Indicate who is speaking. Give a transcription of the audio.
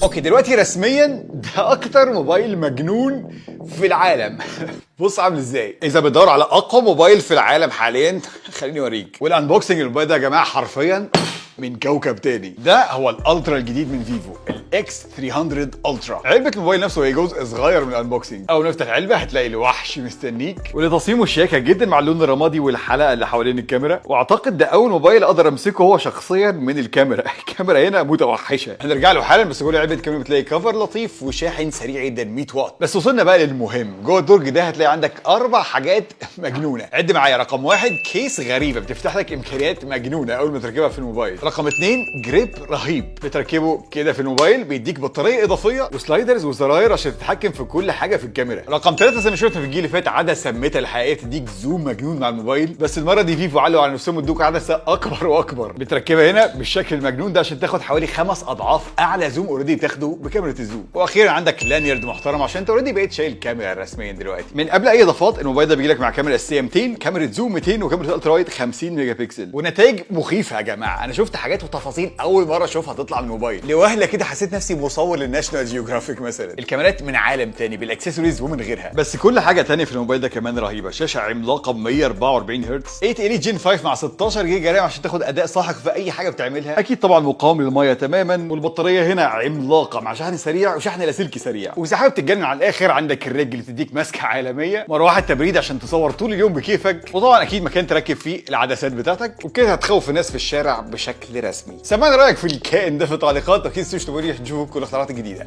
Speaker 1: اوكي دلوقتي رسميا ده اكتر موبايل مجنون في العالم. بص عامل ازاي. اذا بتدور على اقوى موبايل في العالم حاليا خليني اوريك. والانبوكسنج الموبايل ده يا جماعه حرفيا من كوكب تاني. ده هو الالترا الجديد من فيفو، الاكس 300 الترا. علبه الموبايل نفسه هي جزء صغير من الانبوكسنج. اول ما نفتح علبه هتلاقي الوحش مستنيك، ولتصميمه شياكه جدا مع اللون الرمادي والحلقه اللي حوالين الكاميرا. واعتقد ده اول موبايل اقدر امسكه هو شخصيا من الكاميرا. الكاميرا هنا متوحشه، هنرجع له حالا. بس جوه علبه الكاميرا بتلاقي كفر لطيف وشاحن سريع جدا 100 واط. بس وصلنا بقى للمهم. جوه الدرج ده هتلاقي عندك 4 حاجات مجنونه. عد معايا. رقم 1 كيس غريبه بتفتح لك امكانيات مجنونه اول ما تركبها في الموبايل. رقم 2 جريب رهيب بتركبه كده في الموبايل، بيديك بطاريه اضافيه وسلايدرز وزراير عشان تتحكم في كل حاجه في الكاميرا. رقم 3 زي ما شفنا في الجيل اللي فات عدسه ميتا الحقيقيه تديك زوم مجنون مع الموبايل، بس المره دي فيفو علوا على نفسهم ادوك عدسه اكبر واكبر بتركبها هنا بالشكل المجنون ده عشان تاخد حوالي 5 اضعاف اعلى زوم اوريدي بتاخده بكاميرا الزوم. واخيرا عندك لانيرد محترم عشان انت اوريدي بقيت شايل كاميرا رسميا دلوقتي. من قبل اي اضافات الموبايل ده بيجي لك مع كاميرا اساسيه 200، كاميرا زوم 200، وكاميرا الترا وايد 50 ميجا بكسل، ونتائج مخيفه يا جماعه. انا شفت حاجات وتفاصيل اول مره اشوفها تطلع على الموبايل. لوهله كده حسيت نفسي مصور للناشونال جيوغرافيك مثلا. الكاميرات من عالم تاني بالاكسسوارز ومن غيرها. بس كل حاجه تانية في الموبايل ده كمان رهيبه. شاشه عملاقه ب 144 هرتز، 8 الي جين 5 مع 16 جيجا رام عشان تاخد اداء ساحق في اي حاجه بتعملها. اكيد طبعا مقاوم للميه تماما، والبطاريه هنا عملاقه مع شحن سريع وشحن لاسلكي سريع. واذا حابب تتجنن على الاخر عندك الرجل اللي تديك ماسكه عالميه، مروحه تبريد عشان تصور طول اليوم بكيفك، وطبعا اكيد مكان تركب فيه العدسات بتاعتك، وبكده هتخوف الناس في الشارع بشكل رسمي. سمعنا رايك في الكائن ده في التعليقات، واكيد تشوفوا عشان تشوفوا كل الاختيارات الجديده.